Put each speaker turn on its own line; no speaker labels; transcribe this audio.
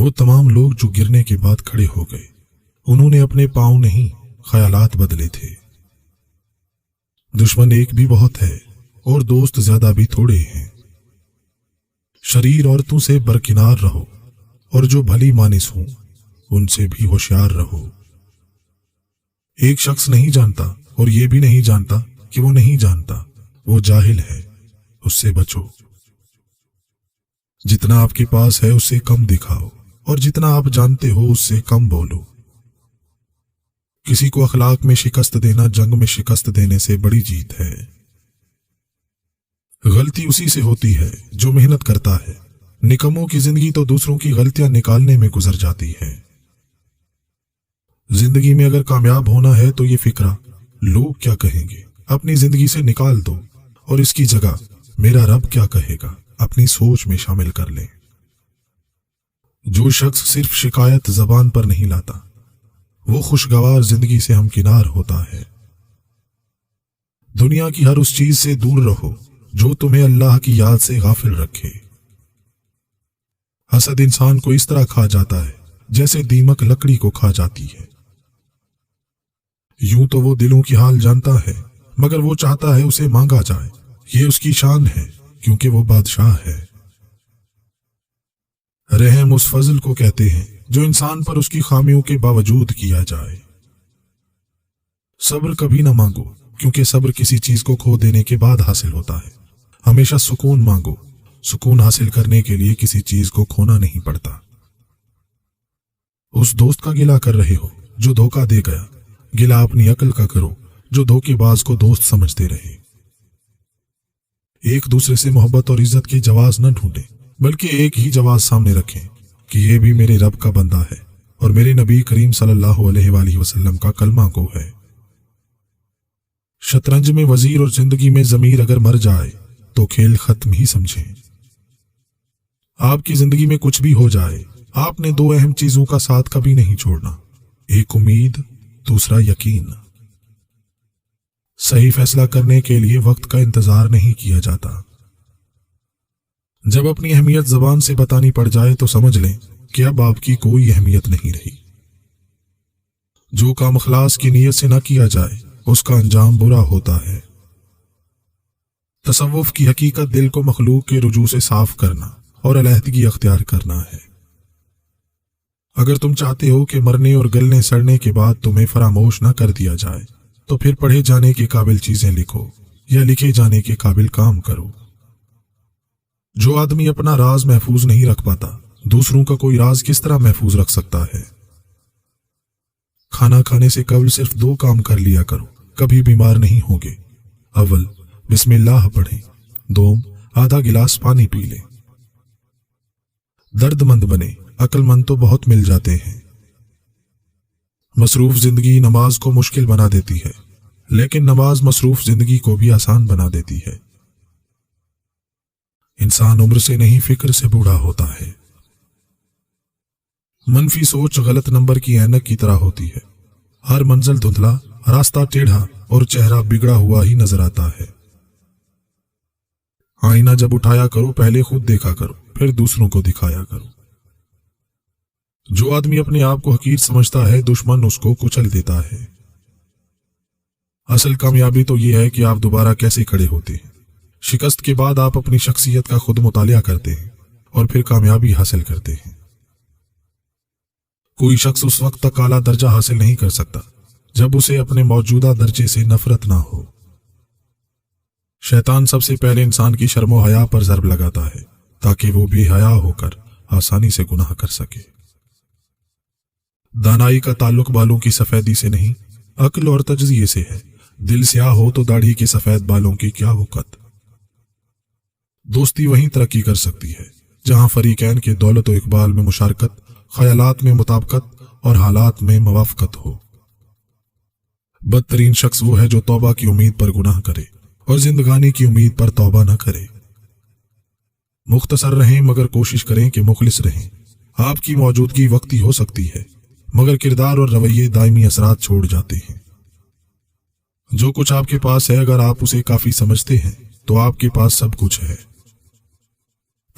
وہ تمام لوگ جو گرنے کے بعد کھڑے ہو گئے، انہوں نے اپنے پاؤں نہیں خیالات بدلے تھے۔ دشمن ایک بھی بہت ہے اور دوست زیادہ بھی تھوڑے ہیں۔ شریر عورتوں سے برکنار رہو اور جو بھلی مانس ہوں ان سے بھی ہوشیار رہو۔ ایک شخص نہیں جانتا اور یہ بھی نہیں جانتا کہ وہ نہیں جانتا، وہ جاہل ہے، اس سے بچو۔ جتنا آپ کے پاس ہے اس سے کم دکھاؤ اور جتنا آپ جانتے ہو اس سے کم بولو۔ کسی کو اخلاق میں شکست دینا جنگ میں شکست دینے سے بڑی جیت ہے۔ غلطی اسی سے ہوتی ہے جو محنت کرتا ہے۔ نکموں کی زندگی تو دوسروں کی غلطیاں نکالنے میں گزر جاتی ہے۔ زندگی میں اگر کامیاب ہونا ہے تو یہ فکرہ لوگ کیا کہیں گے اپنی زندگی سے نکال دو اور اس کی جگہ میرا رب کیا کہے گا اپنی سوچ میں شامل کر لیں۔ جو شخص صرف شکایت زبان پر نہیں لاتا وہ خوشگوار زندگی سے ہمکنار ہوتا ہے۔ دنیا کی ہر اس چیز سے دور رہو جو تمہیں اللہ کی یاد سے غافل رکھے۔ حسد انسان کو اس طرح کھا جاتا ہے جیسے دیمک لکڑی کو کھا جاتی ہے۔ یوں تو وہ دلوں کی حال جانتا ہے مگر وہ چاہتا ہے اسے مانگا جائے، یہ اس کی شان ہے کیونکہ وہ بادشاہ ہے۔ رحم اس فضل کو کہتے ہیں جو انسان پر اس کی خامیوں کے باوجود کیا جائے۔ صبر کبھی نہ مانگو کیونکہ صبر کسی چیز کو کھو دینے کے بعد حاصل ہوتا ہے۔ ہمیشہ سکون مانگو، سکون حاصل کرنے کے لیے کسی چیز کو کھونا نہیں پڑتا۔ اس دوست کا گلہ کر رہے ہو جو دھوکہ دے گیا، گلہ اپنی عقل کا کرو جو دھوکے باز کو دوست سمجھتے رہے۔ ایک دوسرے سے محبت اور عزت کے جواز نہ ڈھونڈیں بلکہ ایک ہی جواز سامنے رکھیں کہ یہ بھی میرے رب کا بندہ ہے اور میرے نبی کریم صلی اللہ علیہ وآلہ وسلم کا کلمہ گو ہے۔ شطرنج میں وزیر اور زندگی میں ضمیر اگر مر جائے تو کھیل ختم ہی سمجھیں۔ آپ کی زندگی میں کچھ بھی ہو جائے آپ نے دو اہم چیزوں کا ساتھ کبھی نہیں چھوڑنا، ایک امید، دوسرا یقین۔ صحیح فیصلہ کرنے کے لیے وقت کا انتظار نہیں کیا جاتا۔ جب اپنی اہمیت زبان سے بتانی پڑ جائے تو سمجھ لیں کہ اب آپ کی کوئی اہمیت نہیں رہی۔ جو کام اخلاص کی نیت سے نہ کیا جائے اس کا انجام برا ہوتا ہے۔ تصوف کی حقیقت دل کو مخلوق کے رجوع سے صاف کرنا اور علیحدگی اختیار کرنا ہے۔ اگر تم چاہتے ہو کہ مرنے اور گلنے سڑنے کے بعد تمہیں فراموش نہ کر دیا جائے تو پھر پڑھے جانے کے قابل چیزیں لکھو یا لکھے جانے کے قابل کام کرو۔ جو آدمی اپنا راز محفوظ نہیں رکھ پاتا دوسروں کا کوئی راز کس طرح محفوظ رکھ سکتا ہے؟ کھانا کھانے سے قبل صرف دو کام کر لیا کرو، کبھی بیمار نہیں ہوگے۔ اول بسم اللہ پڑھیں، دوم آدھا گلاس پانی پی لیں۔ درد مند بنے، عقل مند تو بہت مل جاتے ہیں۔ مصروف زندگی نماز کو مشکل بنا دیتی ہے لیکن نماز مصروف زندگی کو بھی آسان بنا دیتی ہے۔ انسان عمر سے نہیں فکر سے بوڑھا ہوتا ہے۔ منفی سوچ غلط نمبر کی اینک کی طرح ہوتی ہے، ہر منزل دھندلا، راستہ ٹیڑھا اور چہرہ بگڑا ہوا ہی نظر آتا ہے۔ آئینہ جب اٹھایا کرو پہلے خود دیکھا کرو پھر دوسروں کو دکھایا کرو۔ جو آدمی اپنے آپ کو حقیر سمجھتا ہے دشمن اس کو کچل دیتا ہے۔ اصل کامیابی تو یہ ہے کہ آپ دوبارہ کیسے کھڑے ہوتے ہیں۔ شکست کے بعد آپ اپنی شخصیت کا خود مطالعہ کرتے ہیں اور پھر کامیابی حاصل کرتے ہیں۔ کوئی شخص اس وقت تک اعلیٰ درجہ حاصل نہیں کر سکتا جب اسے اپنے موجودہ درجے سے نفرت نہ ہو۔ شیطان سب سے پہلے انسان کی شرم و حیا پر ضرب لگاتا ہے تاکہ وہ بے حیا ہو کر آسانی سے گناہ کر سکے۔ دانائی کا تعلق بالوں کی سفیدی سے نہیں، عقل اور تجزیے سے ہے۔ دل سیاہ ہو تو داڑھی کے سفید بالوں کی کیا وقت۔ دوستی وہیں ترقی کر سکتی ہے جہاں فریقین کے دولت و اقبال میں مشارکت، خیالات میں مطابقت اور حالات میں موافقت ہو۔ بدترین شخص وہ ہے جو توبہ کی امید پر گناہ کرے اور زندگانی کی امید پر توبہ نہ کرے۔ مختصر رہیں مگر کوشش کریں کہ مخلص رہیں۔ آپ کی موجودگی وقتی ہو سکتی ہے مگر کردار اور رویے دائمی اثرات چھوڑ جاتے ہیں۔ جو کچھ آپ کے پاس ہے اگر آپ اسے کافی سمجھتے ہیں تو آپ کے پاس سب کچھ ہے۔